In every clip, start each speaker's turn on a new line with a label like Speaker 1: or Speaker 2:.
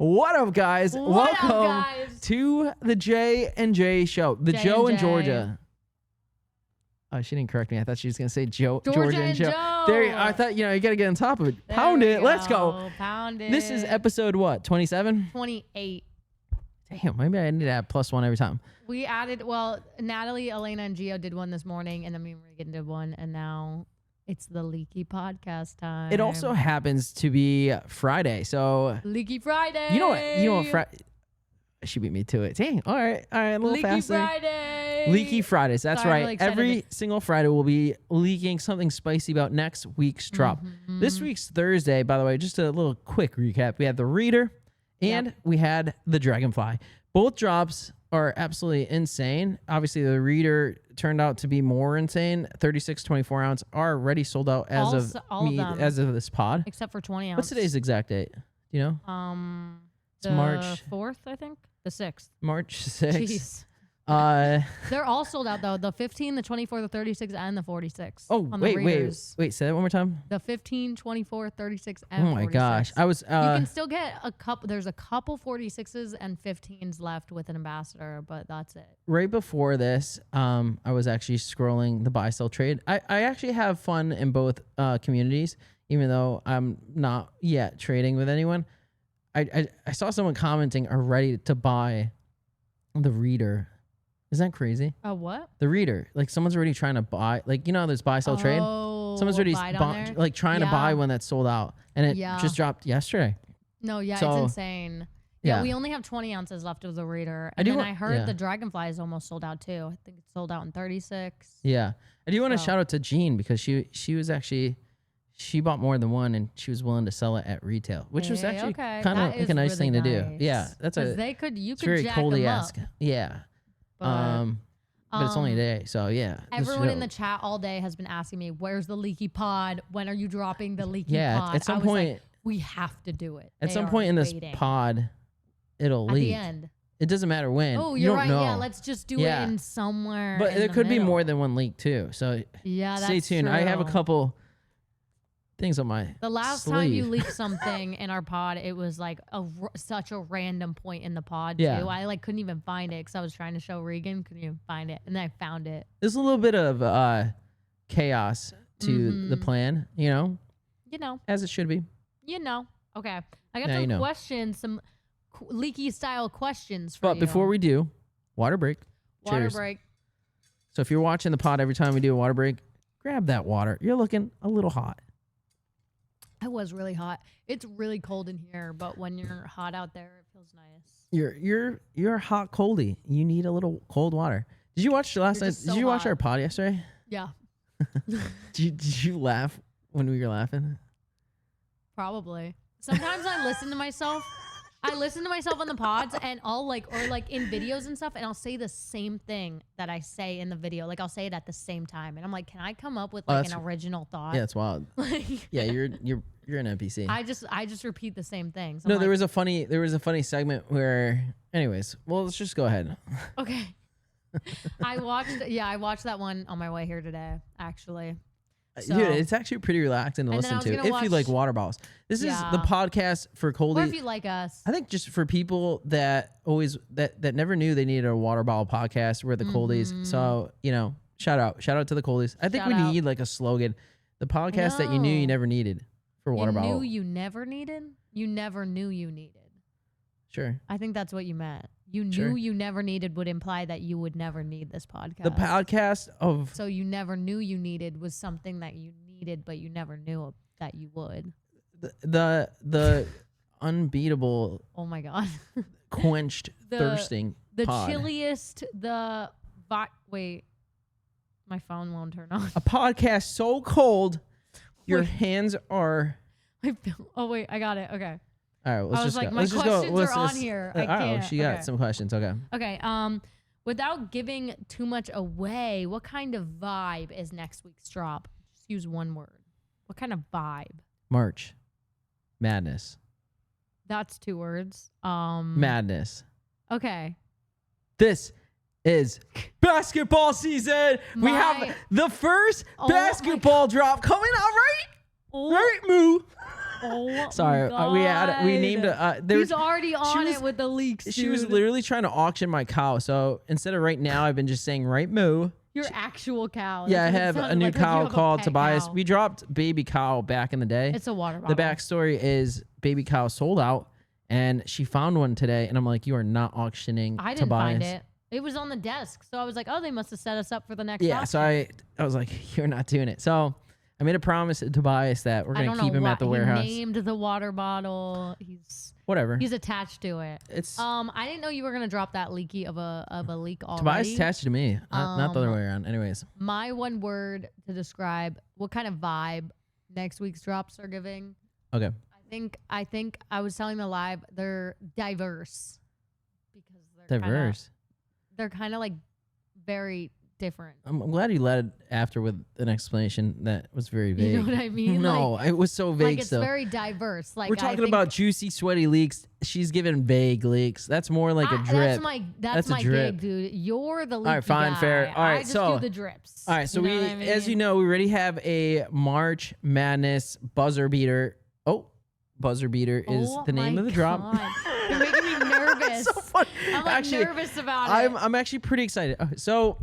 Speaker 1: What up, guys? Welcome to the J&J show. The Joe and Jorja. Oh, she didn't correct me. I thought she was going to say Jorja and Joe. There, I thought, you got to get on top of it. Pound it. Let's go.
Speaker 2: Pound it.
Speaker 1: This is episode what? 27?
Speaker 2: 28.
Speaker 1: Damn, maybe I need to add +1 every time.
Speaker 2: We added, Natalie, Elena, and Gio did one this morning, and then me and Regan did one, and now it's the Leaky Podcast time.
Speaker 1: It also happens to be Friday, so
Speaker 2: Leaky Friday.
Speaker 1: You know what? Friday. She beat me to it. Dang. All right. A little
Speaker 2: Leaky
Speaker 1: faster.
Speaker 2: Friday.
Speaker 1: Leaky Fridays. That's
Speaker 2: Sorry,
Speaker 1: right.
Speaker 2: I'm really excited.
Speaker 1: Every single Friday we'll be leaking something spicy about next week's drop.
Speaker 2: Mm-hmm.
Speaker 1: This week's Thursday, by the way, just a little quick recap. We had the Reader and we had the Dragonfly. Both drops are absolutely insane. Obviously, the Reader turned out to be more insane. 36 24 ounce are already sold out as of this pod.
Speaker 2: Except for 20 ounce.
Speaker 1: What's today's exact date? Do you know?
Speaker 2: The
Speaker 1: March
Speaker 2: 4th, I think. The 6th.
Speaker 1: March 6th.
Speaker 2: Jeez. They're all sold out though. The 15, the 24, the 36, and the 46.
Speaker 1: Oh, wait. Say that one more time.
Speaker 2: The 15, 24, 36, and 46.
Speaker 1: Oh my gosh. I was
Speaker 2: you can still get a couple. There's a couple 46s and 15s left with an ambassador, but that's it.
Speaker 1: Right before this, I was actually scrolling the buy sell trade. I actually have fun in both communities, even though I'm not yet trading with anyone. I saw someone commenting are ready to buy the Reader. Isn't that crazy?
Speaker 2: What?
Speaker 1: The Reader. Like someone's already trying to buy, like, there's buy, sell, trade. Someone's already trying to buy one that's sold out. And it just dropped yesterday.
Speaker 2: No, it's insane. Yeah, we only have 20 ounces left of the Reader. And I heard the Dragonfly is almost sold out too. I think it's sold out in 36.
Speaker 1: Yeah. I do want to shout out to Jean because she was actually... She bought more than one, and she was willing to sell it at retail, which was actually kind of like a nice thing to do. Yeah, that's
Speaker 2: you could very jack Coldies-esque.
Speaker 1: Yeah, but it's only a day, so yeah.
Speaker 2: Everyone in the chat all day has been asking me, "Where's the Leaky Pod? When are you dropping the Leaky Pod?"
Speaker 1: Yeah, at some point
Speaker 2: we have to do it.
Speaker 1: At some point in this pod, it'll leak. At the end. It doesn't matter when.
Speaker 2: Oh, you're right. Know. Yeah, let's just do it in somewhere.
Speaker 1: But there could be more than one leak too. So stay tuned.
Speaker 2: True.
Speaker 1: I have a couple things on my
Speaker 2: The last
Speaker 1: sleeve.
Speaker 2: time you leaked something in our pod, it was like such a random point in the pod too. I couldn't even find it because I was trying to show Regan, couldn't even find it, and then I found it.
Speaker 1: There's a little bit of chaos to the plan, as it should be.
Speaker 2: Okay, I got some questions, some leaky style questions for you.
Speaker 1: But before we do, water break. Cheers.
Speaker 2: Break.
Speaker 1: So if you're watching the pod every time we do a water break, grab that water. You're looking a little hot.
Speaker 2: I was really hot. It's really cold in here, but when you're hot out there, it feels nice.
Speaker 1: You're a hot coldie. You need a little cold water. Did you watch last night? Did you watch our pod yesterday?
Speaker 2: Yeah.
Speaker 1: Did you laugh when we were laughing?
Speaker 2: Probably. Sometimes I listen to myself. I listen to myself on the pods and I'll in videos and stuff, and I'll say the same thing that I say in the video. Like I'll say it at the same time, and I'm like, can I come up with an original thought?
Speaker 1: Yeah, it's wild. Yeah, you're an NPC.
Speaker 2: I just repeat the same things.
Speaker 1: No, there was a funny segment where. Anyways, well, let's just go ahead.
Speaker 2: Okay. I watched that one on my way here today, actually. So,
Speaker 1: dude, it's actually pretty relaxing to listen to if you like water bottles. This is the podcast for Coldies.
Speaker 2: Or if you like us.
Speaker 1: I think just for people that never knew they needed a water bottle podcast, we're the Coldies. So, shout out to the Coldies. I think we need like a slogan. The podcast that you knew you never needed for water bottle.
Speaker 2: You knew you never needed? You never knew you needed.
Speaker 1: Sure.
Speaker 2: I think that's what you meant. You knew you never needed would imply that you would never need this podcast.
Speaker 1: The podcast of...
Speaker 2: So you never knew you needed was something that you needed, but you never knew that you would.
Speaker 1: The unbeatable...
Speaker 2: Oh my God.
Speaker 1: Quenched, thirsting
Speaker 2: The
Speaker 1: pod.
Speaker 2: chilliest, wait. My phone won't turn on.
Speaker 1: A podcast so cold, your hands are...
Speaker 2: Oh wait, I got it. Okay.
Speaker 1: All right, let's just go.
Speaker 2: My questions are on here. I can't.
Speaker 1: She got some questions. Okay.
Speaker 2: Okay. Without giving too much away, what kind of vibe is next week's drop? Just use one word. What kind of vibe?
Speaker 1: March. Madness.
Speaker 2: That's 2 words.
Speaker 1: Madness.
Speaker 2: Okay.
Speaker 1: This is basketball season. We have the first basketball drop coming out, right? Right, Moo?
Speaker 2: Oh,
Speaker 1: Sorry, we named
Speaker 2: He's already on
Speaker 1: was-
Speaker 2: it with the leaks.
Speaker 1: She was
Speaker 2: dude.
Speaker 1: literally trying to auction my cow. So instead of right now, I've been just saying right moo.
Speaker 2: Your actual cow.
Speaker 1: Yeah, I
Speaker 2: That's what it
Speaker 1: have a
Speaker 2: sounded
Speaker 1: new
Speaker 2: like you
Speaker 1: cow
Speaker 2: have a
Speaker 1: called
Speaker 2: pet
Speaker 1: Tobias.
Speaker 2: cow.
Speaker 1: We dropped baby cow back in the day.
Speaker 2: It's a water bottle.
Speaker 1: The backstory is baby cow sold out, and she found one today, and I'm like, you are not auctioning
Speaker 2: I didn't
Speaker 1: Tobias.
Speaker 2: find it. It was on the desk, so I was like, oh, they must have set us up for the next.
Speaker 1: Yeah, so I was like, you're not doing it. So I made a promise to Tobias that we're gonna keep him at the warehouse.
Speaker 2: He named the water bottle.
Speaker 1: Whatever.
Speaker 2: He's attached to it.
Speaker 1: It's
Speaker 2: I didn't know you were gonna drop that leaky of a leak already.
Speaker 1: Tobias attached to me, not the other way around. Anyways,
Speaker 2: My one word to describe what kind of vibe next week's drops are giving.
Speaker 1: okay.
Speaker 2: I think I was telling the live they're diverse because they're
Speaker 1: Diverse.
Speaker 2: They're kind of like very different.
Speaker 1: I'm glad you led after with an explanation that was very vague.
Speaker 2: You know what I mean?
Speaker 1: No, it was so vague.
Speaker 2: Like it's
Speaker 1: still.
Speaker 2: very diverse. Like
Speaker 1: We're
Speaker 2: I
Speaker 1: talking
Speaker 2: think
Speaker 1: about juicy, sweaty leaks. She's giving vague leaks. That's more like a drip.
Speaker 2: That's
Speaker 1: a
Speaker 2: my
Speaker 1: drip.
Speaker 2: gig, dude. You're the leaky
Speaker 1: All right, fine,
Speaker 2: guy.
Speaker 1: fair. All right,
Speaker 2: I just
Speaker 1: so
Speaker 2: do the drips.
Speaker 1: all right, so
Speaker 2: You know what I
Speaker 1: as you
Speaker 2: mean?
Speaker 1: know, we already have a March Madness buzzer beater. Oh, buzzer beater is
Speaker 2: Oh
Speaker 1: the name
Speaker 2: my
Speaker 1: of the drop.
Speaker 2: God. You're making me nervous.
Speaker 1: So funny.
Speaker 2: I'm like
Speaker 1: Actually,
Speaker 2: nervous about it.
Speaker 1: I'm actually pretty excited. So,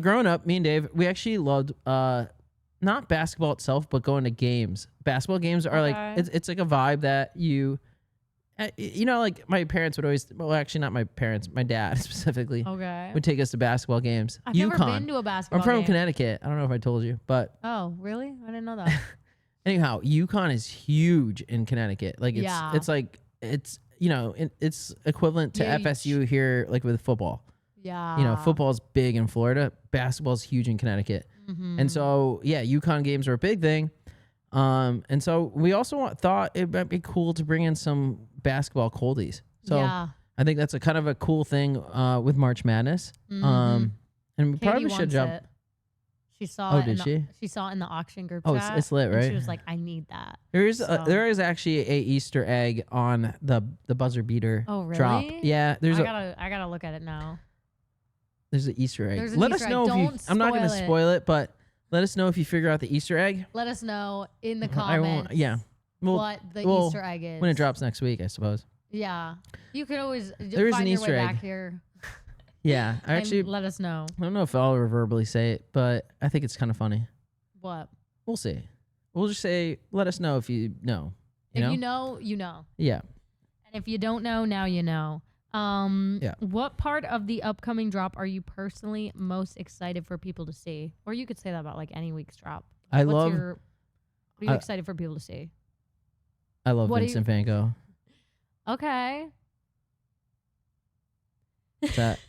Speaker 1: growing up, me and Dave, we actually loved not basketball itself, but going to games. Basketball games are like
Speaker 2: Okay.
Speaker 1: it's like a vibe that like my parents would always. Well, actually, not my parents. My dad specifically
Speaker 2: Okay.
Speaker 1: would take us to basketball games.
Speaker 2: I've never been
Speaker 1: UConn.
Speaker 2: to a basketball
Speaker 1: I'm from
Speaker 2: game.
Speaker 1: Connecticut. I don't know if I told you, but
Speaker 2: Oh, really? I didn't know that.
Speaker 1: anyhow, UConn is huge in Connecticut. Like
Speaker 2: Yeah.
Speaker 1: it's like it's it's equivalent to
Speaker 2: Huge.
Speaker 1: FSU here, like with football.
Speaker 2: Yeah.
Speaker 1: Football's big in Florida. Basketball's huge in Connecticut.
Speaker 2: Mhm.
Speaker 1: And so, yeah, UConn games are a big thing. And so we also thought it might be cool to bring in some basketball coldies. So
Speaker 2: yeah.
Speaker 1: I think that's a kind of a cool thing with March Madness.
Speaker 2: Mhm.
Speaker 1: And we
Speaker 2: Katie
Speaker 1: probably should
Speaker 2: wants
Speaker 1: jump.
Speaker 2: it. She saw
Speaker 1: Oh,
Speaker 2: it.
Speaker 1: did she?
Speaker 2: She saw it in the auction group
Speaker 1: Oh,
Speaker 2: chat.
Speaker 1: it's lit,
Speaker 2: and
Speaker 1: right?
Speaker 2: she was like, "I need that."
Speaker 1: There is
Speaker 2: So-
Speaker 1: there is actually a Easter egg on the buzzer beater
Speaker 2: Oh, really?
Speaker 1: drop. Yeah, there's
Speaker 2: I gotta look at it now.
Speaker 1: there's an Easter egg.
Speaker 2: There's an
Speaker 1: Let
Speaker 2: Easter
Speaker 1: us
Speaker 2: egg.
Speaker 1: know if you.
Speaker 2: Don't
Speaker 1: I'm not going to
Speaker 2: spoil it.
Speaker 1: spoil it, but let us know if you figure out the Easter egg.
Speaker 2: Let us know in the
Speaker 1: I won't.
Speaker 2: comments.
Speaker 1: Yeah. Well,
Speaker 2: what the
Speaker 1: well,
Speaker 2: Easter egg is
Speaker 1: when it drops next week, I suppose.
Speaker 2: Yeah, you could always
Speaker 1: There is
Speaker 2: find
Speaker 1: an
Speaker 2: your
Speaker 1: Easter
Speaker 2: way
Speaker 1: egg.
Speaker 2: back here.
Speaker 1: Yeah, I
Speaker 2: and
Speaker 1: actually
Speaker 2: let us know
Speaker 1: I don't know if I'll ever verbally say it, but I think it's kind of funny.
Speaker 2: what.
Speaker 1: We'll see. We'll just say, let us know if you know. You know?
Speaker 2: If you know, you know.
Speaker 1: Yeah.
Speaker 2: And if you don't know, now you know.
Speaker 1: Yeah.
Speaker 2: What part of the upcoming drop are you personally most excited for people to see? Or you could say that about like any week's drop.
Speaker 1: I
Speaker 2: What
Speaker 1: love
Speaker 2: are you excited for people to see?
Speaker 1: what
Speaker 2: do you-
Speaker 1: Vincent Van Gogh.
Speaker 2: Okay.
Speaker 1: That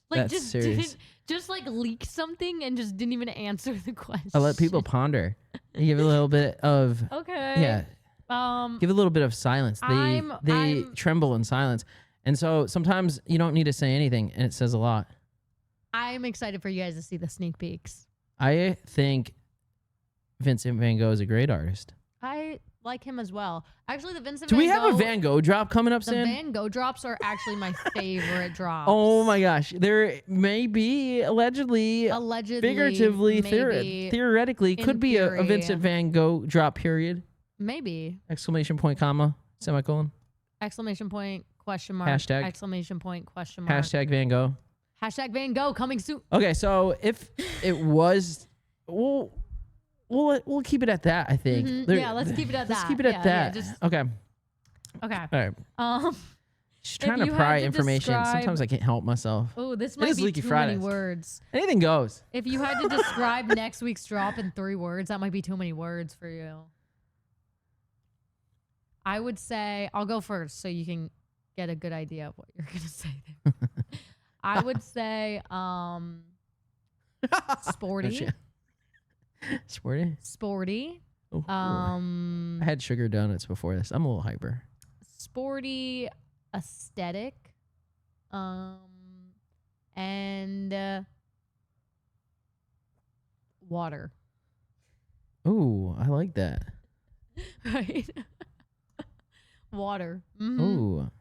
Speaker 2: Like
Speaker 1: That's
Speaker 2: just
Speaker 1: serious.
Speaker 2: didn't just like leak something and just didn't even answer the question.
Speaker 1: I let people ponder. You give a little bit of
Speaker 2: Okay.
Speaker 1: yeah. Give a little bit of silence. They
Speaker 2: I'm-
Speaker 1: tremble in silence. And so sometimes you don't need to say anything and it says a lot.
Speaker 2: I'm excited for you guys to see the sneak peeks.
Speaker 1: I think Vincent Van Gogh is a great artist.
Speaker 2: I like him as well. Actually, the Vincent
Speaker 1: Do
Speaker 2: Van
Speaker 1: we have
Speaker 2: Gogh,
Speaker 1: a Van Gogh drop coming up
Speaker 2: the
Speaker 1: soon?
Speaker 2: Van Gogh drops are actually my favorite drops.
Speaker 1: Oh my gosh. There may be allegedly, figuratively,
Speaker 2: maybe,
Speaker 1: theoretically,
Speaker 2: in
Speaker 1: could be a
Speaker 2: theory.
Speaker 1: Vincent Van Gogh drop period.
Speaker 2: maybe.
Speaker 1: Exclamation point, comma, semicolon.
Speaker 2: Exclamation point, question mark.
Speaker 1: Hashtag.
Speaker 2: Exclamation point, question mark.
Speaker 1: Hashtag Van Gogh.
Speaker 2: Hashtag Van Gogh coming soon.
Speaker 1: Okay, so if it was, we'll keep it at that. I think.
Speaker 2: Mhm.
Speaker 1: There-
Speaker 2: Yeah, let's keep it at
Speaker 1: Let's
Speaker 2: that.
Speaker 1: keep it at
Speaker 2: Yeah,
Speaker 1: that.
Speaker 2: just-
Speaker 1: Okay.
Speaker 2: Okay.
Speaker 1: All right. She's trying
Speaker 2: you
Speaker 1: to
Speaker 2: had
Speaker 1: pry
Speaker 2: to
Speaker 1: information.
Speaker 2: describe-
Speaker 1: Sometimes I can't help myself.
Speaker 2: Oh, this
Speaker 1: It
Speaker 2: might
Speaker 1: is
Speaker 2: be
Speaker 1: Leaky
Speaker 2: too
Speaker 1: Fridays.
Speaker 2: many words.
Speaker 1: Anything goes.
Speaker 2: If you had to describe next week's drop in 3 words, that might be too many words for you. I would say, I'll go first so you can get a good idea of what you're going to say there. I would say sporty.
Speaker 1: Oh, shit. Sporty.
Speaker 2: Sporty.
Speaker 1: Ooh, ooh.
Speaker 2: Um,
Speaker 1: I had sugar donuts before this. I'm a little hyper.
Speaker 2: sporty aesthetic. And water.
Speaker 1: Ooh, I like that.
Speaker 2: Right? Water. Mhm.
Speaker 1: Ooh,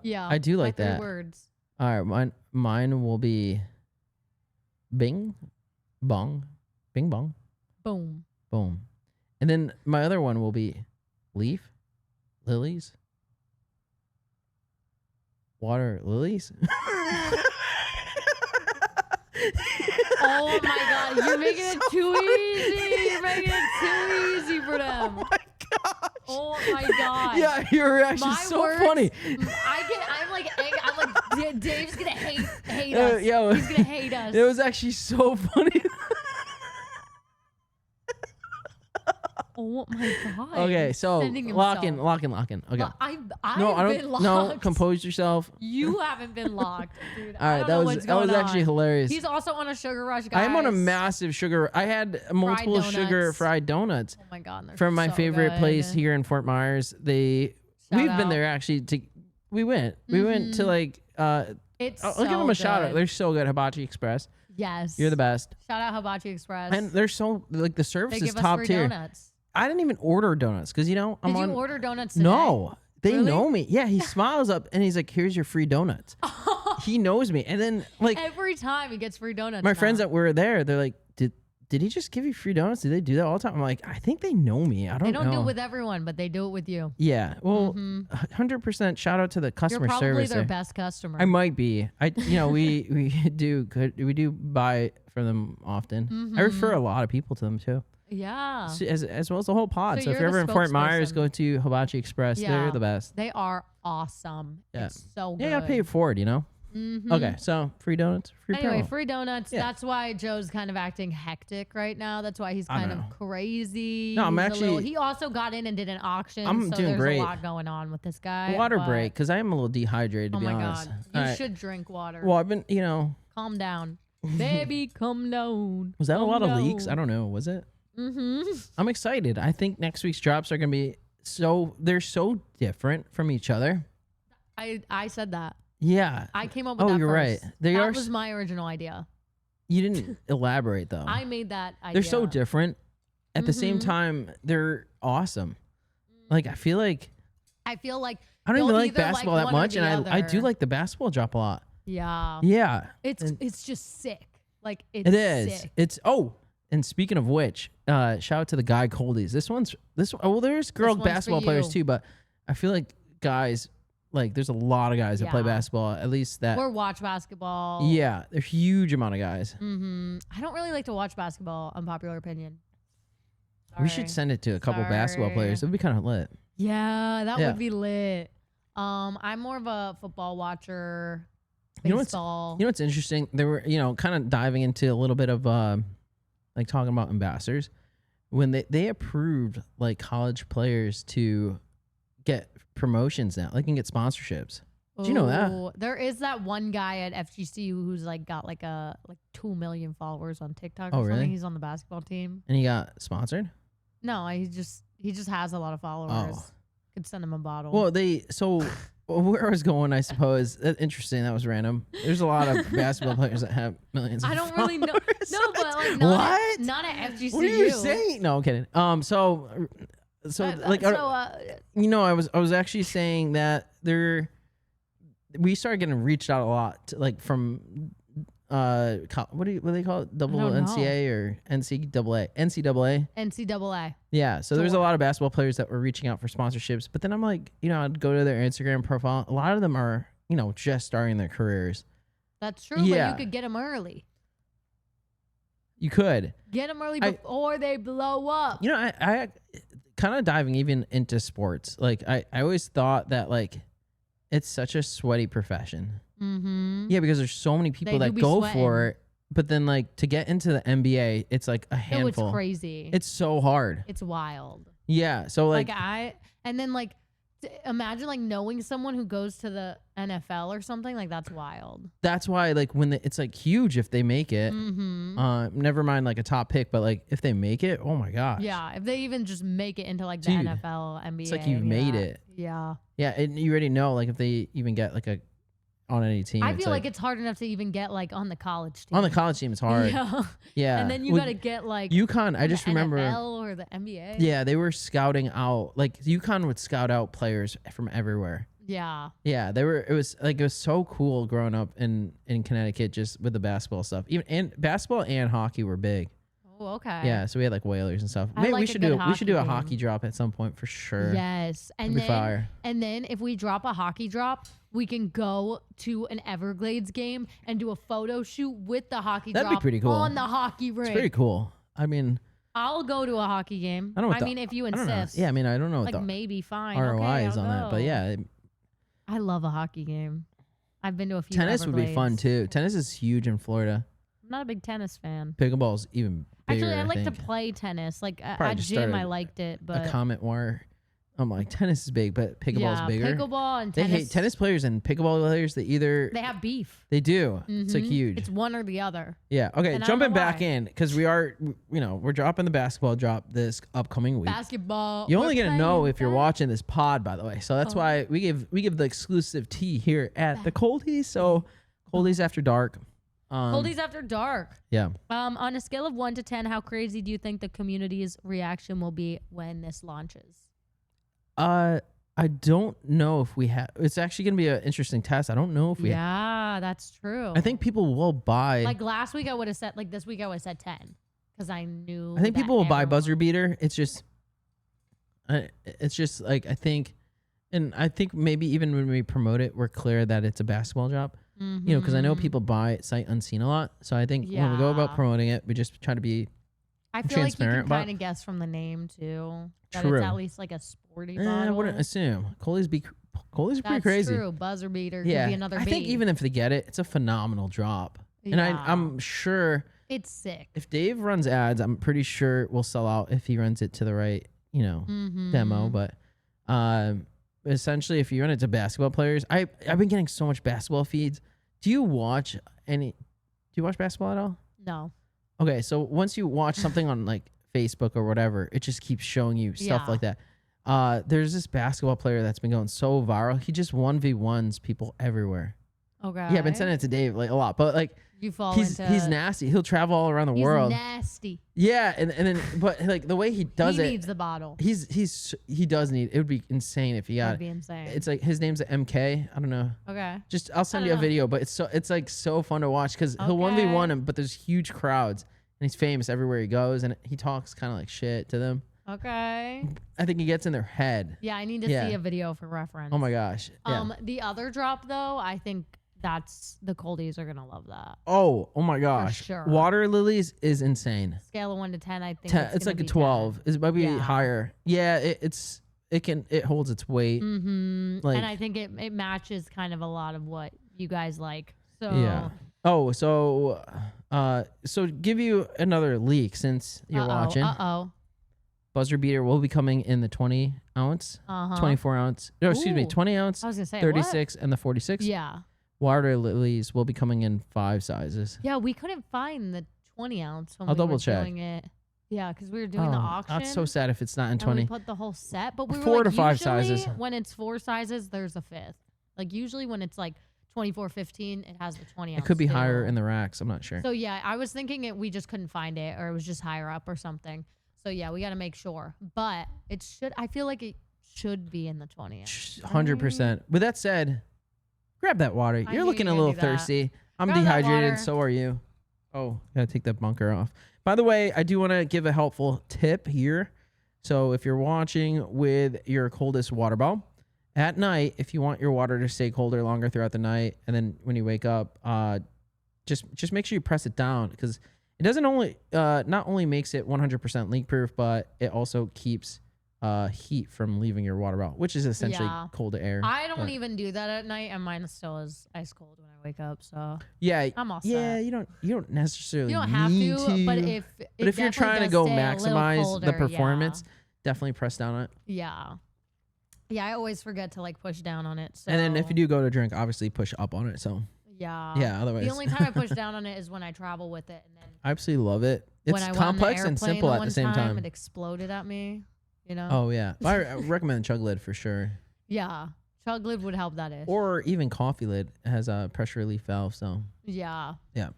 Speaker 2: Yeah.
Speaker 1: I do
Speaker 2: my
Speaker 1: like
Speaker 2: 3
Speaker 1: that.
Speaker 2: words.
Speaker 1: All right, mine will be bing, bong, bing bong,
Speaker 2: Boom.
Speaker 1: boom. And then my other one will be leaf, Lillies? Water lilies?
Speaker 2: Oh my god, you're making it too easy. You're making it too easy for them.
Speaker 1: Oh my gosh.
Speaker 2: Oh my god.
Speaker 1: Yeah, your reaction is so funny.
Speaker 2: I'm like, Dave's gonna hate us.
Speaker 1: Yo,
Speaker 2: He's gonna hate us.
Speaker 1: It was actually so funny.
Speaker 2: Oh my god.
Speaker 1: Okay, so
Speaker 2: Sending
Speaker 1: lock in.
Speaker 2: himself.
Speaker 1: Okay.
Speaker 2: I
Speaker 1: No, I
Speaker 2: been
Speaker 1: don't.
Speaker 2: locked.
Speaker 1: No, compose yourself.
Speaker 2: You haven't been locked, dude.
Speaker 1: All right, that was actually hilarious.
Speaker 2: He's also on a sugar rush, guys.
Speaker 1: I am on a massive sugar. I had multiple sugar
Speaker 2: donuts.
Speaker 1: fried donuts
Speaker 2: Oh my god, they're
Speaker 1: from my
Speaker 2: so
Speaker 1: favorite
Speaker 2: good.
Speaker 1: place here in Fort Myers. We've been there actually. We went to like.
Speaker 2: It's
Speaker 1: I'll give them a shout out. They're so good. Hibachi Express.
Speaker 2: Yes,
Speaker 1: You're the best.
Speaker 2: Shout out Hibachi Express.
Speaker 1: And they're so like the service
Speaker 2: they
Speaker 1: is
Speaker 2: give
Speaker 1: top
Speaker 2: us free
Speaker 1: tier.
Speaker 2: donuts.
Speaker 1: I didn't even order donuts because
Speaker 2: Did you order donuts today?
Speaker 1: No, they
Speaker 2: Really?
Speaker 1: know me. Yeah, he smiles up and he's like, "Here's your free donuts." He knows me, and then like
Speaker 2: Every time he gets free donuts.
Speaker 1: my
Speaker 2: now.
Speaker 1: friends that were there, they're like, "Did he just give you free donuts? Do they do that all the time?" I'm like, "I think they know me. I don't know."
Speaker 2: They don't do it with everyone, but they do it with you.
Speaker 1: Yeah, well, 100% shout out to the
Speaker 2: You're
Speaker 1: customer
Speaker 2: probably
Speaker 1: service.
Speaker 2: their
Speaker 1: there.
Speaker 2: best customer.
Speaker 1: I might be. We do buy from them often. I refer a lot of people to them too.
Speaker 2: Yeah.
Speaker 1: As well as the whole pod.
Speaker 2: So
Speaker 1: So if
Speaker 2: you're
Speaker 1: you're ever
Speaker 2: the
Speaker 1: in Fort Myers,
Speaker 2: spokesperson.
Speaker 1: go to Hibachi Express.
Speaker 2: Yeah.
Speaker 1: They're the best.
Speaker 2: They are awesome.
Speaker 1: Yeah.
Speaker 2: It's so good.
Speaker 1: Yeah, you gotta pay it forward, you know? Okay, so free donuts, free
Speaker 2: Anyway,
Speaker 1: promo.
Speaker 2: free donuts.
Speaker 1: Yeah.
Speaker 2: That's why Joe's kind of acting hectic right now. That's why he's
Speaker 1: I
Speaker 2: kind
Speaker 1: don't
Speaker 2: of
Speaker 1: know.
Speaker 2: crazy.
Speaker 1: No, I'm
Speaker 2: He's a
Speaker 1: actually-
Speaker 2: little- he also got in and did an auction.
Speaker 1: I'm
Speaker 2: so
Speaker 1: doing
Speaker 2: there's
Speaker 1: great.
Speaker 2: a lot going on with this guy.
Speaker 1: Water
Speaker 2: but-
Speaker 1: break, because I am a little dehydrated, to
Speaker 2: Oh
Speaker 1: be
Speaker 2: my
Speaker 1: honest.
Speaker 2: god.
Speaker 1: All
Speaker 2: You
Speaker 1: right.
Speaker 2: should drink water.
Speaker 1: Well, I've been,
Speaker 2: Calm down. Baby, calm down.
Speaker 1: was that a
Speaker 2: Calm
Speaker 1: lot of leaks?
Speaker 2: down.
Speaker 1: I don't know. Was it?
Speaker 2: Mm-hmm.
Speaker 1: I'm excited. I think next week's drops are going to be they're so different from each other.
Speaker 2: I said that.
Speaker 1: Yeah.
Speaker 2: I came up with that
Speaker 1: Oh, you're
Speaker 2: first.
Speaker 1: right. They
Speaker 2: that
Speaker 1: are
Speaker 2: was my original idea.
Speaker 1: You didn't elaborate, though.
Speaker 2: I made that idea.
Speaker 1: They're so different. At the same
Speaker 2: Mhm.
Speaker 1: time, they're awesome. Like, I feel like
Speaker 2: I feel like
Speaker 1: I don't
Speaker 2: you'll
Speaker 1: even like
Speaker 2: either
Speaker 1: basketball
Speaker 2: like
Speaker 1: that
Speaker 2: one or
Speaker 1: much,
Speaker 2: the
Speaker 1: and I do
Speaker 2: other.
Speaker 1: like the basketball drop a lot.
Speaker 2: Yeah.
Speaker 1: Yeah,
Speaker 2: It's just sick. Like it's
Speaker 1: it is.
Speaker 2: sick.
Speaker 1: It's and speaking of which, shout out to the guy Coldies. Well, there's girl
Speaker 2: one's for
Speaker 1: basketball players
Speaker 2: you.
Speaker 1: too, but I feel like guys, like there's a lot of guys that play
Speaker 2: Yeah.
Speaker 1: basketball. At least that.
Speaker 2: Or watch basketball.
Speaker 1: Yeah, there's a huge amount of guys.
Speaker 2: I don't really like to watch basketball. Unpopular opinion.
Speaker 1: We should
Speaker 2: Sorry.
Speaker 1: send it to a couple basketball
Speaker 2: Sorry.
Speaker 1: players. It'd be kind of lit.
Speaker 2: Yeah, that
Speaker 1: Yeah.
Speaker 2: would be lit. I'm more of a football watcher.
Speaker 1: You know what's-
Speaker 2: Baseball.
Speaker 1: You know what's interesting? They were, kind of diving into a little bit of like talking about ambassadors when they approved like college players to get promotions now. They can get sponsorships. Did you know that?
Speaker 2: Ooh, there is that one guy at FGCU who's like got like 2 million followers on TikTok or
Speaker 1: Oh,
Speaker 2: something.
Speaker 1: really?
Speaker 2: He's on the basketball team.
Speaker 1: And he got sponsored?
Speaker 2: No, he just has a lot of followers.
Speaker 1: Oh.
Speaker 2: Could send him a bottle.
Speaker 1: Well, where I was going, I suppose, interesting. That was random. There's a lot of basketball players that have millions
Speaker 2: I
Speaker 1: of
Speaker 2: don't really know.
Speaker 1: followers.
Speaker 2: No, but like
Speaker 1: What?
Speaker 2: not at FGCU.
Speaker 1: What are you saying? No, I'm kidding. I was actually saying that we started getting reached out a lot, from what do they call it? Double
Speaker 2: don't know.
Speaker 1: NCAA or NCAA?
Speaker 2: NCAA.
Speaker 1: Yeah. So there's a lot of basketball players that were reaching out for sponsorships, but then I'm like, I'd go to their Instagram profile. A lot of them are, just starting their careers.
Speaker 2: That's true.
Speaker 1: Yeah.
Speaker 2: But you could get them early.
Speaker 1: You could.
Speaker 2: Get them early before they blow up.
Speaker 1: I kind of diving even into sports. Like I always thought that like it's such a sweaty profession.
Speaker 2: Mm-hmm.
Speaker 1: Yeah, because there's so many people
Speaker 2: They do
Speaker 1: that
Speaker 2: be
Speaker 1: go
Speaker 2: sweating.
Speaker 1: for it, but then like to get into the NBA, it's like a
Speaker 2: No,
Speaker 1: handful.
Speaker 2: it's crazy.
Speaker 1: It's so hard.
Speaker 2: It's wild.
Speaker 1: Yeah, so like,
Speaker 2: Imagine like knowing someone who goes to the NFL or something, like that's wild.
Speaker 1: that's why like when it's like huge if they make it.
Speaker 2: Mm-hmm.
Speaker 1: Never mind like a top pick, but like if they make it, oh my gosh.
Speaker 2: Yeah, if they even just make it into like the
Speaker 1: Dude,
Speaker 2: NFL, NBA,
Speaker 1: it's like you've made
Speaker 2: yeah.
Speaker 1: it.
Speaker 2: Yeah,
Speaker 1: Yeah, and you already know like if they even get like on any team.
Speaker 2: I
Speaker 1: it's
Speaker 2: feel like it's hard enough to even get like on the college team.
Speaker 1: on the college team it's hard.
Speaker 2: Yeah,
Speaker 1: Yeah.
Speaker 2: and then you
Speaker 1: Well,
Speaker 2: gotta get like
Speaker 1: UConn, I just
Speaker 2: the
Speaker 1: remember.
Speaker 2: NFL or the NBA.
Speaker 1: Yeah, they were scouting out. Like UConn would scout out players from everywhere.
Speaker 2: Yeah.
Speaker 1: Yeah, they were. It was so cool growing up in Connecticut, just with the basketball stuff. And basketball and hockey were big.
Speaker 2: Oh, okay.
Speaker 1: Yeah, so we had like whalers and stuff.
Speaker 2: I
Speaker 1: Maybe
Speaker 2: like
Speaker 1: we
Speaker 2: a
Speaker 1: should
Speaker 2: good
Speaker 1: do a
Speaker 2: hockey
Speaker 1: hockey
Speaker 2: game.
Speaker 1: drop at some point for sure.
Speaker 2: Yes.
Speaker 1: That'd be fire.
Speaker 2: And then if we drop a hockey drop, we can go to an Everglades game and do a photo shoot with the hockey
Speaker 1: That'd be
Speaker 2: drop
Speaker 1: pretty cool.
Speaker 2: on the hockey rink.
Speaker 1: It's pretty cool. I mean,
Speaker 2: I'll go to a hockey game.
Speaker 1: I don't know what
Speaker 2: if you
Speaker 1: I don't know.
Speaker 2: insist.
Speaker 1: Yeah, I mean, I don't know what
Speaker 2: Like
Speaker 1: the
Speaker 2: maybe fine.
Speaker 1: ROI
Speaker 2: okay,
Speaker 1: is
Speaker 2: I'll
Speaker 1: on that,
Speaker 2: go.
Speaker 1: but yeah,
Speaker 2: I love a hockey game. I've been to a few.
Speaker 1: tennis would be fun
Speaker 2: Everglades.
Speaker 1: too. Tennis is huge in Florida.
Speaker 2: I'm not a big tennis fan.
Speaker 1: Pickleball's even bigger.
Speaker 2: Actually, I like to
Speaker 1: think.
Speaker 2: play tennis. Like
Speaker 1: Probably
Speaker 2: at
Speaker 1: just
Speaker 2: gym, I
Speaker 1: started
Speaker 2: liked it, but
Speaker 1: a comment where I'm like, tennis is big, but pickleball's
Speaker 2: yeah,
Speaker 1: bigger.
Speaker 2: pickleball and
Speaker 1: They
Speaker 2: tennis.
Speaker 1: hate tennis players and pickleball players. They
Speaker 2: have beef.
Speaker 1: they do. It's like
Speaker 2: Mhm.
Speaker 1: huge.
Speaker 2: It's one or the other.
Speaker 1: Yeah. Okay.
Speaker 2: And I don't
Speaker 1: Jumping
Speaker 2: know
Speaker 1: back
Speaker 2: why.
Speaker 1: in because we're dropping the basketball drop this upcoming week.
Speaker 2: Basketball.
Speaker 1: You're
Speaker 2: we're
Speaker 1: only gonna know
Speaker 2: playing
Speaker 1: if you're watching this pod, by the way. So that's
Speaker 2: Oh.
Speaker 1: why we give the exclusive tea here at the Coldies. So Coldies after dark.
Speaker 2: Coldies after dark.
Speaker 1: Yeah.
Speaker 2: On a scale of 1 to 10, how crazy do you think the community's reaction will be when this launches?
Speaker 1: I don't know if we have. It's actually gonna be an interesting test. I don't know if we.
Speaker 2: Yeah, that's true.
Speaker 1: I think people will buy.
Speaker 2: like last week I would have said this week I would have said 10 because I knew.
Speaker 1: I think
Speaker 2: that
Speaker 1: people will buy
Speaker 2: everyone-
Speaker 1: buzzer beater. It's just like I think, and I think maybe even when we promote it, we're clear that it's a basketball drop. You know, because I know
Speaker 2: Mhm.
Speaker 1: people buy it sight unseen a lot. So I think when we go about
Speaker 2: Yeah.
Speaker 1: promoting it, we just try to be
Speaker 2: I feel like you
Speaker 1: transparent
Speaker 2: can
Speaker 1: about-
Speaker 2: kind of guess from the name too. That
Speaker 1: True.
Speaker 2: it's at least like a sporty
Speaker 1: I
Speaker 2: bottle.
Speaker 1: wouldn't assume. Coldies are pretty
Speaker 2: That's
Speaker 1: crazy.
Speaker 2: true. Buzzer beater
Speaker 1: Yeah,
Speaker 2: could be another
Speaker 1: I think
Speaker 2: B.
Speaker 1: even if they get it, it's a phenomenal drop. And
Speaker 2: Yeah.
Speaker 1: I'm sure
Speaker 2: It's sick.
Speaker 1: if Dave runs ads, I'm pretty sure we'll sell out if he runs it to the right, demo.
Speaker 2: Mhm.
Speaker 1: But essentially, if you run it to basketball players, I've been getting so much basketball feeds. Do you watch basketball at all?
Speaker 2: No.
Speaker 1: Okay, so once you watch something on like Facebook or whatever, it just keeps showing you stuff
Speaker 2: Yeah.
Speaker 1: like that. There's this basketball player that's been going so viral. He just 1v1s people everywhere.
Speaker 2: Okay.
Speaker 1: Yeah, I've been sending it to Dave like a lot, but like
Speaker 2: You fall
Speaker 1: he's
Speaker 2: into.
Speaker 1: nasty. He'll travel all around the
Speaker 2: He's
Speaker 1: world.
Speaker 2: nasty.
Speaker 1: Yeah, and then but like the way he does
Speaker 2: he
Speaker 1: it,
Speaker 2: needs the bottle.
Speaker 1: he does need. It would be insane if he got
Speaker 2: That'd
Speaker 1: it.
Speaker 2: be insane.
Speaker 1: It's like his name's MK. I don't know.
Speaker 2: okay.
Speaker 1: Just I'll send you a
Speaker 2: don't know.
Speaker 1: video, but it's like so fun to watch because he'll 1v1 him, but there's huge crowds and he's famous everywhere he goes and he talks kind of like shit to them.
Speaker 2: Okay.
Speaker 1: I think he gets in their head.
Speaker 2: Yeah, I need to
Speaker 1: Yeah.
Speaker 2: see a video for reference.
Speaker 1: Oh my gosh. Yeah.
Speaker 2: The other drop though, I think that's the Coldies are gonna love that.
Speaker 1: Oh my gosh.
Speaker 2: sure.
Speaker 1: Water lilies is insane.
Speaker 2: Scale of 1 to 10, I think
Speaker 1: It's
Speaker 2: gonna
Speaker 1: like a
Speaker 2: be
Speaker 1: 12. It might be
Speaker 2: Yeah.
Speaker 1: higher. Yeah, it holds its weight.
Speaker 2: 10. Mm-hmm.
Speaker 1: Like-
Speaker 2: And I think it matches kind of a lot of what you guys like. So
Speaker 1: Yeah. Oh, so give you another leak since you're watching.
Speaker 2: Uh-oh.
Speaker 1: Buzzer beater will be coming in the 20 ounce,
Speaker 2: Uh-huh.
Speaker 1: 24 ounce. No, excuse me,
Speaker 2: Ooh.
Speaker 1: 20 ounce,
Speaker 2: I was gonna say
Speaker 1: 36, and the 46.
Speaker 2: What? Yeah.
Speaker 1: Water lilies will be coming in 5 sizes.
Speaker 2: Yeah, we couldn't find the 20 ounce when
Speaker 1: I'll
Speaker 2: we
Speaker 1: double
Speaker 2: were
Speaker 1: check.
Speaker 2: doing it. Yeah, because we were doing the auction.
Speaker 1: That's so sad if it's not in
Speaker 2: and
Speaker 1: 20.
Speaker 2: we put the whole set, but we were
Speaker 1: 4
Speaker 2: like,
Speaker 1: to 5
Speaker 2: usually
Speaker 1: sizes.
Speaker 2: when it's 4 sizes, there's a 5th. Like usually when it's like 24.15, it has the 20 ounce.
Speaker 1: It could be
Speaker 2: too.
Speaker 1: higher in the racks. I'm not sure.
Speaker 2: So yeah, I was thinking we just couldn't find it, or it was just higher up or something. So yeah, we got to make sure. But it should. I feel like it should be in the 20 ounce.
Speaker 1: 100%. With that said, grab that water.
Speaker 2: I
Speaker 1: You're
Speaker 2: knew
Speaker 1: looking
Speaker 2: you
Speaker 1: a
Speaker 2: were
Speaker 1: little
Speaker 2: gonna do that.
Speaker 1: thirsty. I'm
Speaker 2: Grab that
Speaker 1: dehydrated.
Speaker 2: water.
Speaker 1: So are you. Oh, gotta take that bunker off. By the way, I do want to give a helpful tip here. So if you're watching with your coldest water bottle at night, if you want your water to stay colder longer throughout the night, and then when you wake up, just make sure you press it down because it doesn't only not only makes it 100% leak proof, but it also keeps heat from leaving your water bottle, which is essentially
Speaker 2: Yeah.
Speaker 1: cold air.
Speaker 2: I don't
Speaker 1: But-
Speaker 2: even do that at night, and mine still is ice cold when I wake up. So
Speaker 1: Yeah,
Speaker 2: I'm all
Speaker 1: yeah.
Speaker 2: set.
Speaker 1: You don't necessarily.
Speaker 2: You don't have
Speaker 1: need
Speaker 2: to, but if
Speaker 1: you're trying to go maximize the performance, definitely press down on it.
Speaker 2: Yeah. I always forget to like push down on it. So
Speaker 1: And then if you do go to drink, obviously push up on it. So
Speaker 2: yeah,
Speaker 1: otherwise,
Speaker 2: the only time I push down on it is when I travel with it, and then
Speaker 1: I absolutely love it.
Speaker 2: when
Speaker 1: It's
Speaker 2: I went on the
Speaker 1: complex and
Speaker 2: airplane
Speaker 1: simple at
Speaker 2: one
Speaker 1: the same time.
Speaker 2: it exploded at me. You know?
Speaker 1: Oh yeah, I recommend chug lid for sure,
Speaker 2: Yeah, chug lid would help that ish.
Speaker 1: or even coffee lid has a pressure relief valve. So
Speaker 2: Yeah.
Speaker 1: Yeah.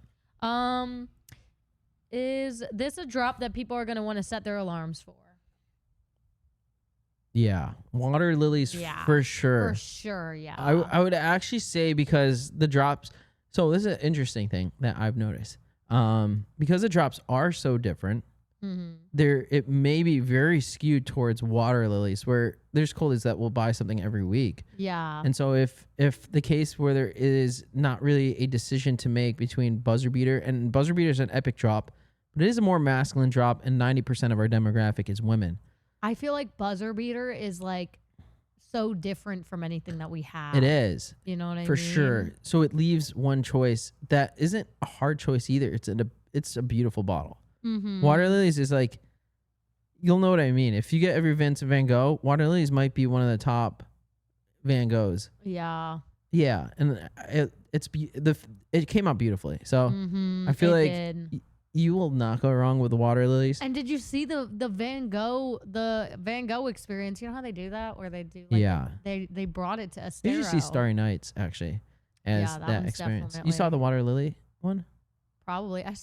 Speaker 2: Is this a drop that people are gonna want to set their alarms for?
Speaker 1: yeah, water lilies
Speaker 2: Yeah,
Speaker 1: for sure.
Speaker 2: For sure, yeah.
Speaker 1: I would actually say because the drops. So this is an interesting thing that I've noticed. Because the drops are so different, it may be very skewed towards water lilies, where there's coldies that will buy something every week.
Speaker 2: Yeah.
Speaker 1: And so if the case where there is not really a decision to make between buzzer beater, and buzzer beater is an epic drop, but it is a more masculine drop, and 90% of our demographic is women.
Speaker 2: I feel like buzzer beater is like so different from anything that we have.
Speaker 1: It is.
Speaker 2: You know what I mean?
Speaker 1: For sure. So it leaves one choice that isn't a hard choice either. It's a beautiful bottle. Water lilies is like, you'll know what I mean. If you get every Vincent Van Gogh, water lilies might be one of the top Van Goghs.
Speaker 2: Yeah.
Speaker 1: Yeah, and it came out beautifully. So I feel like you will not go wrong with the water lilies.
Speaker 2: And did you see the Van Gogh experience? You know how they do that, where they do they brought it to a
Speaker 1: Did you see Starry Nights actually as that experience? You saw the water lily one?
Speaker 2: Probably. I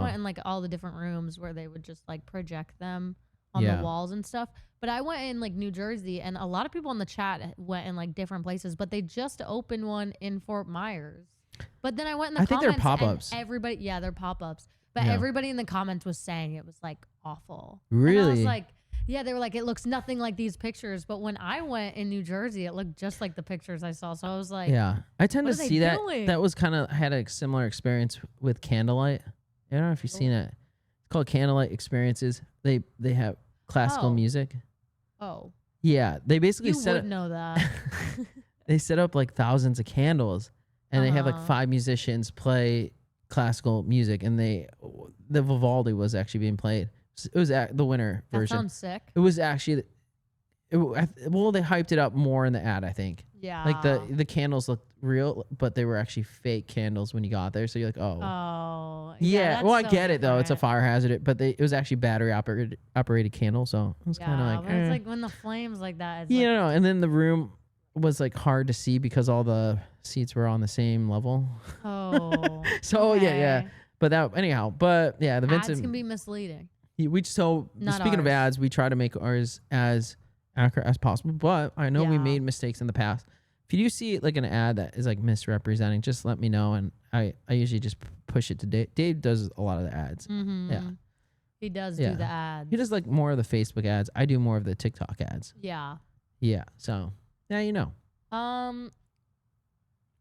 Speaker 2: went in like all the different rooms where they would just like project them on the walls and stuff. But I went in like New Jersey, and a lot of people in the chat went in like different places, but they just opened one in Fort Myers. But then I went in the comments.
Speaker 1: I think they're pop-ups.
Speaker 2: They're pop-ups. But everybody in the comments was saying it was like awful.
Speaker 1: Really?
Speaker 2: And I was like, yeah, they were like, it looks nothing like these pictures. But when I went in New Jersey, it looked just like the pictures I saw. So I was like,
Speaker 1: yeah, I tend to see that.
Speaker 2: doing?
Speaker 1: That was I had a similar experience with Candlelight. I don't know if you've seen it. It's called Candlelight Experiences. They have classical music.
Speaker 2: Oh.
Speaker 1: Yeah, they basically
Speaker 2: know that.
Speaker 1: They set up like thousands of candles, and they have like 5 musicians play classical music, and the Vivaldi was actually being played. It was the winter version.
Speaker 2: That sounds sick.
Speaker 1: It was actually, they hyped it up more in the ad, I think.
Speaker 2: Yeah.
Speaker 1: Like the candles looked real, but they were actually fake candles when you got there. So you're like, oh.
Speaker 2: Oh.
Speaker 1: Yeah. Well, I get it though. It's a fire hazard, but it was actually battery operated candle. So it was kind of like.
Speaker 2: But it's like when the flames like that. It's
Speaker 1: no. And then the room was like hard to see because all the seats were on the same level.
Speaker 2: Oh.
Speaker 1: So
Speaker 2: okay.
Speaker 1: yeah. But the Vincent
Speaker 2: ads can be misleading.
Speaker 1: Speaking of ads, we try to make ours as accurate as possible, but I know we made mistakes in the past. If you do see like an ad that is like misrepresenting, just let me know, and I usually just push it to Dave. Dave does a lot of the ads. Yeah,
Speaker 2: he does do the ads.
Speaker 1: He does like more of the Facebook ads. I do more of the TikTok ads. Yeah. So yeah,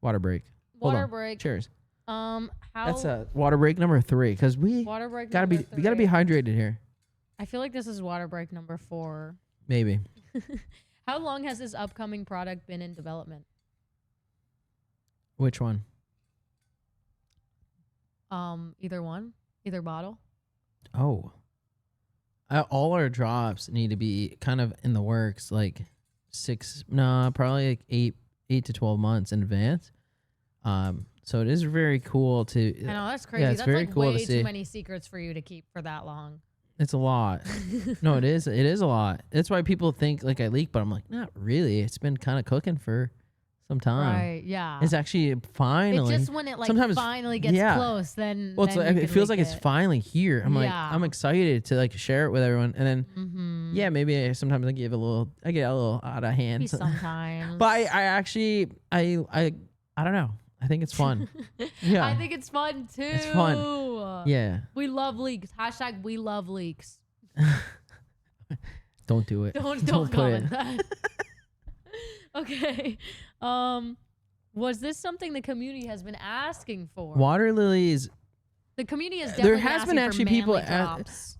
Speaker 1: water break.
Speaker 2: Water break.
Speaker 1: Cheers. That's
Speaker 2: a
Speaker 1: water break number 3 because we gotta be hydrated here.
Speaker 2: I feel like this is water break number 4.
Speaker 1: Maybe.
Speaker 2: How long has this upcoming product been in development?
Speaker 1: Which one?
Speaker 2: Either one, either bottle.
Speaker 1: Oh, all our drops need to be kind of in the works, like probably like 8 to 12 months in advance. So it is very cool to.
Speaker 2: I know, that's crazy.
Speaker 1: Yeah, it's
Speaker 2: that's
Speaker 1: very
Speaker 2: like
Speaker 1: cool
Speaker 2: way
Speaker 1: to see.
Speaker 2: too many secrets for you to keep for that long.
Speaker 1: It's a lot. No, it is. It is a lot. That's why people think like I leak, but I'm like, not really. It's been kind of cooking for some time.
Speaker 2: Right. Yeah.
Speaker 1: It's actually finally.
Speaker 2: It's just when it like
Speaker 1: sometimes
Speaker 2: finally gets close, then.
Speaker 1: Well,
Speaker 2: then
Speaker 1: it feels like it's finally here. I'm like, I'm excited to like share it with everyone, and then maybe sometimes I get a little out of hand.
Speaker 2: Sometimes.
Speaker 1: But I actually I don't know. I think it's fun. Yeah.
Speaker 2: I think it's fun too.
Speaker 1: It's fun. Yeah.
Speaker 2: We love leaks. # we love leaks.
Speaker 1: Don't do it.
Speaker 2: Don't comment that. Okay. Was this something the community has been asking for?
Speaker 1: Water lilies.
Speaker 2: The community has definitely
Speaker 1: there has been actually people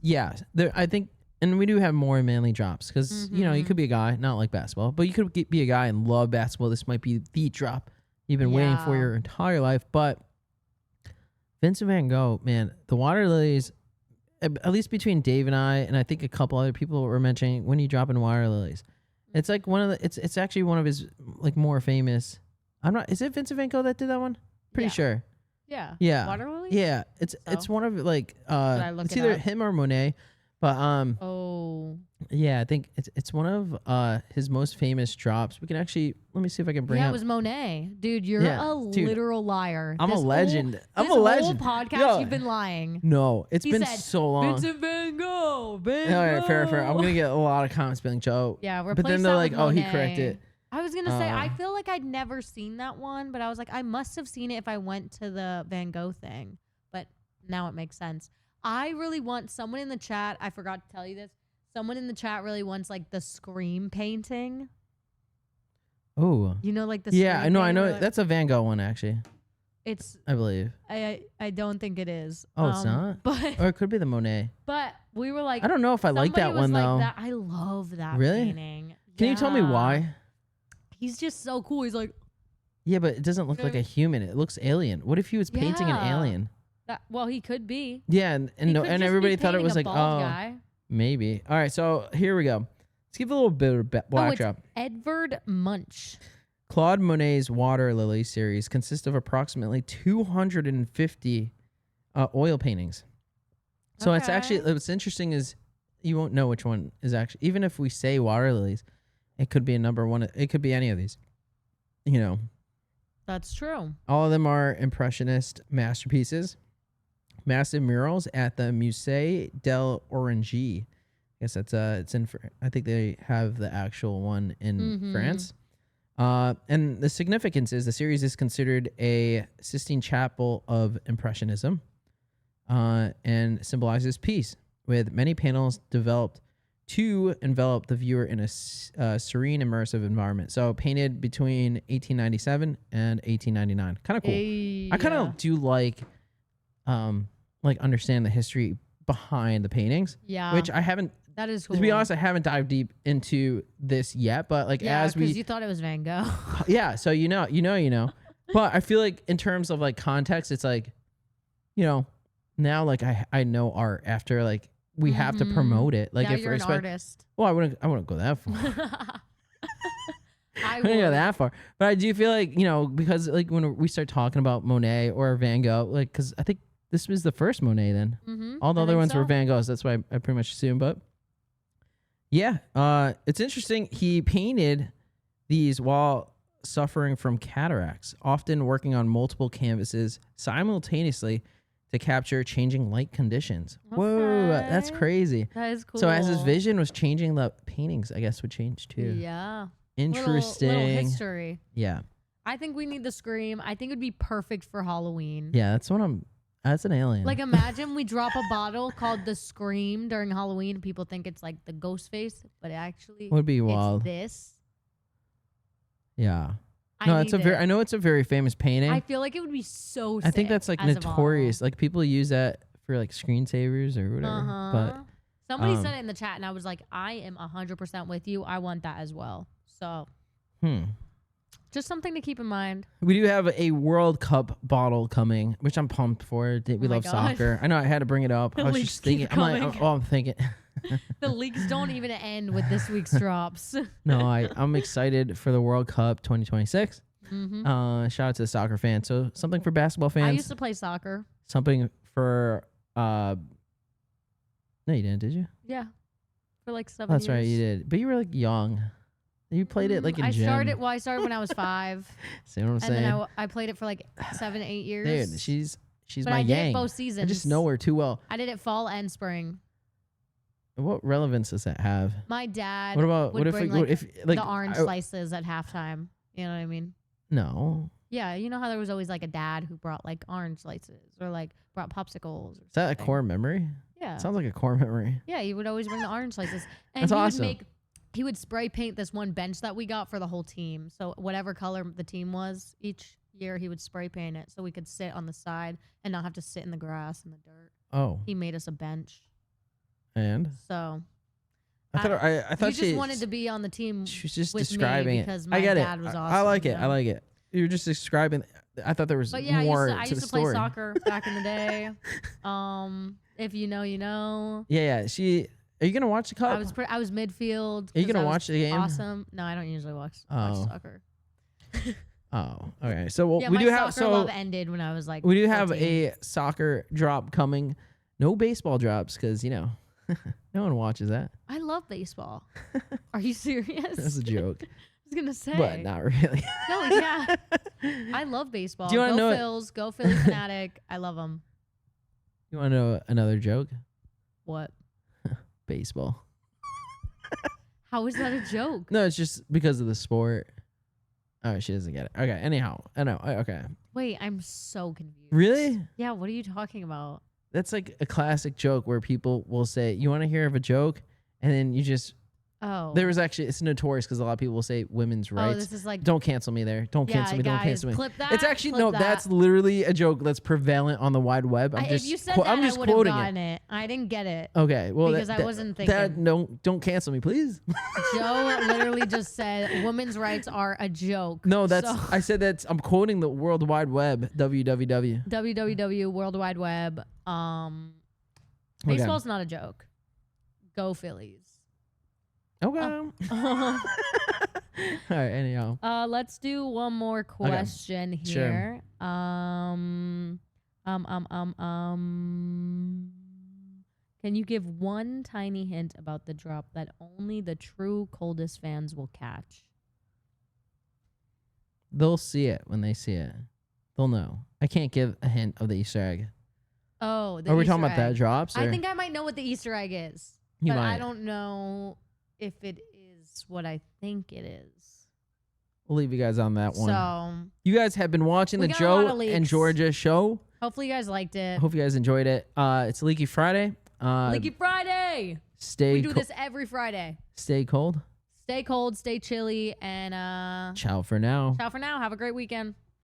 Speaker 1: yeah. I think, and we do have more manly drops because you could be a guy not like basketball, but you could be a guy and love basketball. This might be the drop you've been waiting for your entire life. But Vincent Van Gogh, man, the water lilies, at least between Dave and I think a couple other people were mentioning, when you drop in water lilies, it's like it's actually one of his like more famous. Is it Vincent Van Gogh that did that one? Pretty sure. Yeah.
Speaker 2: Water lilies?
Speaker 1: Yeah. It's one of like it's either him or Monet. But yeah, I think it's one of his most famous drops. We can actually let me see if I can bring up.
Speaker 2: Yeah, it was Monet. Dude, you're a literal liar.
Speaker 1: I'm a legend. I'm a
Speaker 2: This
Speaker 1: legend.
Speaker 2: whole podcast, you've been lying.
Speaker 1: No, it's been so long.
Speaker 2: Vincent Van Gogh.
Speaker 1: All right, fair. I'm gonna get a lot of comments being Joe.
Speaker 2: Yeah,
Speaker 1: but then they're like, oh, he corrected.
Speaker 2: I was gonna say, I feel like I'd never seen that one, but I was like, I must have seen it if I went to the Van Gogh thing. But now it makes sense. I really want someone in the chat. I forgot to tell you this. Someone in the chat really wants like the Scream painting.
Speaker 1: Oh.
Speaker 2: You know, like the
Speaker 1: Yeah,
Speaker 2: Scream
Speaker 1: I know.
Speaker 2: painting?
Speaker 1: That's a Van Gogh one, actually.
Speaker 2: It's.
Speaker 1: I believe.
Speaker 2: I don't think it is.
Speaker 1: Oh, it's not?
Speaker 2: But
Speaker 1: Or it could be the Monet.
Speaker 2: but we were like.
Speaker 1: I don't know if I like
Speaker 2: somebody
Speaker 1: that
Speaker 2: was
Speaker 1: one,
Speaker 2: like
Speaker 1: though.
Speaker 2: That. I love that
Speaker 1: Really?
Speaker 2: painting.
Speaker 1: Can you tell me
Speaker 2: Yeah.
Speaker 1: why?
Speaker 2: He's just so cool. He's like.
Speaker 1: Yeah, but it doesn't look
Speaker 2: know
Speaker 1: like
Speaker 2: what I
Speaker 1: a human. It looks alien. What if he was painting an
Speaker 2: Yeah.
Speaker 1: alien?
Speaker 2: Well, he could be.
Speaker 1: Yeah, and
Speaker 2: He
Speaker 1: no,
Speaker 2: could
Speaker 1: and
Speaker 2: just be
Speaker 1: everybody thought it
Speaker 2: painting
Speaker 1: was
Speaker 2: a
Speaker 1: like,
Speaker 2: bald
Speaker 1: oh,
Speaker 2: guy.
Speaker 1: maybe. All right, so here we go. Let's give a little bit of backdrop.
Speaker 2: Edvard Munch.
Speaker 1: Claude Monet's Water Lily series consists of approximately 250 oil paintings. So it's actually,
Speaker 2: Okay.
Speaker 1: what's interesting is you won't know which one is actually, even if we say water lilies, it could be a number one. It could be any of these. You know,
Speaker 2: That's true.
Speaker 1: all of them are impressionist masterpieces. Massive murals at the Musée d'Orangerie. I guess that's it's in. I think they have the actual one in France. And the significance is the series is considered a Sistine Chapel of Impressionism, and symbolizes peace, with many panels developed to envelop the viewer in a serene, immersive environment. So painted between 1897 and 1899. Kind of cool. I kind of do like understand the history behind the paintings,
Speaker 2: Yeah.
Speaker 1: which I haven't.
Speaker 2: That is cool.
Speaker 1: To be honest, I haven't dived deep into this yet. But like as we,
Speaker 2: because you thought it was Van Gogh.
Speaker 1: yeah. So you know. But I feel like in terms of like context, it's like, now like I know art after like. We have to promote it. Like
Speaker 2: now
Speaker 1: if
Speaker 2: you're
Speaker 1: we're
Speaker 2: an artist.
Speaker 1: well, I wouldn't go that far.
Speaker 2: I
Speaker 1: I wouldn't go
Speaker 2: would.
Speaker 1: that far. But I do feel like, because like when we start talking about Monet or Van Gogh, like, because I think this was the first Monet then. All the other ones were Van Goghs. That's why I pretty much assume. But yeah, it's interesting. He painted these while suffering from cataracts, often working on multiple canvases simultaneously to capture changing light conditions. Whoa, that's
Speaker 2: Okay.
Speaker 1: crazy.
Speaker 2: That is cool.
Speaker 1: So as his vision was changing, the paintings, I guess, would change too.
Speaker 2: Yeah.
Speaker 1: Interesting.
Speaker 2: Little history.
Speaker 1: Yeah.
Speaker 2: I think we need the Scream. I think it would be perfect for Halloween.
Speaker 1: Yeah, that's an alien.
Speaker 2: Like imagine we drop a bottle called the Scream during Halloween. People think it's like the ghost face, but it actually
Speaker 1: would be
Speaker 2: it's
Speaker 1: wild.
Speaker 2: this.
Speaker 1: Yeah. No, I know it's a very famous painting.
Speaker 2: I feel like it would be so sick.
Speaker 1: I think that's like
Speaker 2: as a
Speaker 1: notorious. Like people use that for like screensavers or whatever.
Speaker 2: bottle. Somebody said it in the chat, and I was like, I am 100% with you. I want that as well. So
Speaker 1: But
Speaker 2: just something to keep in mind.
Speaker 1: we do have a World Cup bottle coming, which I'm pumped for. We
Speaker 2: my
Speaker 1: love
Speaker 2: God.
Speaker 1: soccer. I know I had to bring it up.
Speaker 2: The
Speaker 1: I was
Speaker 2: leaks
Speaker 1: just thinking.
Speaker 2: keep
Speaker 1: I'm like,
Speaker 2: coming.
Speaker 1: I'm thinking.
Speaker 2: The leaks don't even end with this week's drops.
Speaker 1: No, I'm excited for the World Cup 2026. Shout out to the soccer fans. So something for basketball fans.
Speaker 2: I used to play soccer.
Speaker 1: Something for no, you didn't, did you?
Speaker 2: Yeah. For like 7
Speaker 1: That's
Speaker 2: years.
Speaker 1: right, you did. But you were like young. You played it like in
Speaker 2: I
Speaker 1: gym.
Speaker 2: started when I was 5.
Speaker 1: See what I'm
Speaker 2: And
Speaker 1: saying?
Speaker 2: then I played it for like 7, 8 years.
Speaker 1: Dude, she's
Speaker 2: but
Speaker 1: my
Speaker 2: I did
Speaker 1: gang.
Speaker 2: it both seasons.
Speaker 1: I just know her too well.
Speaker 2: I did it fall and spring.
Speaker 1: What relevance does that have?
Speaker 2: My dad
Speaker 1: What about
Speaker 2: would
Speaker 1: what if
Speaker 2: bring,
Speaker 1: what
Speaker 2: like,
Speaker 1: if like
Speaker 2: the orange slices at halftime. You know what I mean?
Speaker 1: No.
Speaker 2: Yeah, you know how there was always like a dad who brought like orange slices or like brought popsicles. Or
Speaker 1: Is that a
Speaker 2: something.
Speaker 1: core memory?
Speaker 2: Yeah.
Speaker 1: Sounds like a core memory.
Speaker 2: Yeah, he would always bring the orange slices. And
Speaker 1: That's
Speaker 2: he
Speaker 1: awesome.
Speaker 2: he would spray paint this one bench that we got for the whole team. So whatever color the team was each year, he would spray paint it so we could sit on the side and not have to sit in the grass and the dirt.
Speaker 1: Oh.
Speaker 2: He made us a bench.
Speaker 1: And
Speaker 2: So
Speaker 1: I thought
Speaker 2: you
Speaker 1: she
Speaker 2: just wanted to be on the team.
Speaker 1: she was just
Speaker 2: with me
Speaker 1: describing it.
Speaker 2: because
Speaker 1: I
Speaker 2: my
Speaker 1: get
Speaker 2: dad
Speaker 1: it.
Speaker 2: was
Speaker 1: I
Speaker 2: awesome,
Speaker 1: like
Speaker 2: you
Speaker 1: it. I
Speaker 2: know?
Speaker 1: like it. You're just describing. I thought there was
Speaker 2: But yeah,
Speaker 1: more
Speaker 2: I
Speaker 1: to
Speaker 2: used
Speaker 1: the
Speaker 2: to play
Speaker 1: story.
Speaker 2: soccer back in the day. If you know, you know.
Speaker 1: Yeah. Are you gonna watch the cup?
Speaker 2: I was midfield.
Speaker 1: Are you
Speaker 2: 'cause
Speaker 1: gonna
Speaker 2: I was
Speaker 1: watch the game?
Speaker 2: Awesome. No, I don't usually watch
Speaker 1: Oh.
Speaker 2: soccer.
Speaker 1: Oh, okay. So
Speaker 2: Yeah,
Speaker 1: we
Speaker 2: my
Speaker 1: do have
Speaker 2: soccer love ended when I was like.
Speaker 1: we do have
Speaker 2: 14.
Speaker 1: a soccer drop coming. No baseball drops because no one watches that.
Speaker 2: I love baseball. Are you serious?
Speaker 1: That's a joke,
Speaker 2: I was gonna say.
Speaker 1: but not really.
Speaker 2: No, yeah. I love baseball.
Speaker 1: Do you wanna
Speaker 2: go
Speaker 1: know it-
Speaker 2: Phils, go Philly fanatic. I love them.
Speaker 1: You want to know another joke?
Speaker 2: What?
Speaker 1: Baseball.
Speaker 2: How is that a joke?
Speaker 1: No, it's just because of the sport. Oh, she doesn't get it. Okay. Anyhow, I know. Okay.
Speaker 2: Wait, I'm so confused.
Speaker 1: Really?
Speaker 2: Yeah. What are you talking about?
Speaker 1: That's like a classic joke where people will say, "You want to hear of a joke?" And then you just there was actually it's notorious because a lot of people will say women's rights.
Speaker 2: This is like
Speaker 1: don't cancel me there. Don't cancel me.
Speaker 2: Guys,
Speaker 1: Don't cancel me.
Speaker 2: clip that.
Speaker 1: It's actually
Speaker 2: clip that.
Speaker 1: That's literally a joke that's prevalent on the wide web.
Speaker 2: If you said that,
Speaker 1: I'm just
Speaker 2: I would have
Speaker 1: quoting
Speaker 2: gotten it. I didn't get it.
Speaker 1: Okay, well,
Speaker 2: because I wasn't thinking.
Speaker 1: Don't cancel me, please.
Speaker 2: Joe literally just said women's rights are a joke.
Speaker 1: No, I said that I'm quoting the World Wide Web.
Speaker 2: www World Wide Web. Baseball's not a joke. Go Phillies.
Speaker 1: Okay. All right. Anyhow.
Speaker 2: Let's do one more question here.
Speaker 1: Sure.
Speaker 2: Can you give one tiny hint about the drop that only the true Coldest fans will catch?
Speaker 1: They'll see it when they see it. They'll know. I can't give a hint of the Easter egg.
Speaker 2: Oh,
Speaker 1: Are we talking about that drops?
Speaker 2: I think I might know what the Easter egg is. But I don't know if it is what I think it is.
Speaker 1: We'll leave you guys on that one.
Speaker 2: So
Speaker 1: you guys have been watching the Joe and Jorja show.
Speaker 2: Hopefully you guys liked it.
Speaker 1: Hope you guys enjoyed it. It's Leaky Friday.
Speaker 2: Leaky Friday. We do this every Friday.
Speaker 1: Stay cold.
Speaker 2: Stay cold, stay chilly, and
Speaker 1: ciao for now.
Speaker 2: Ciao for now. Have a great weekend.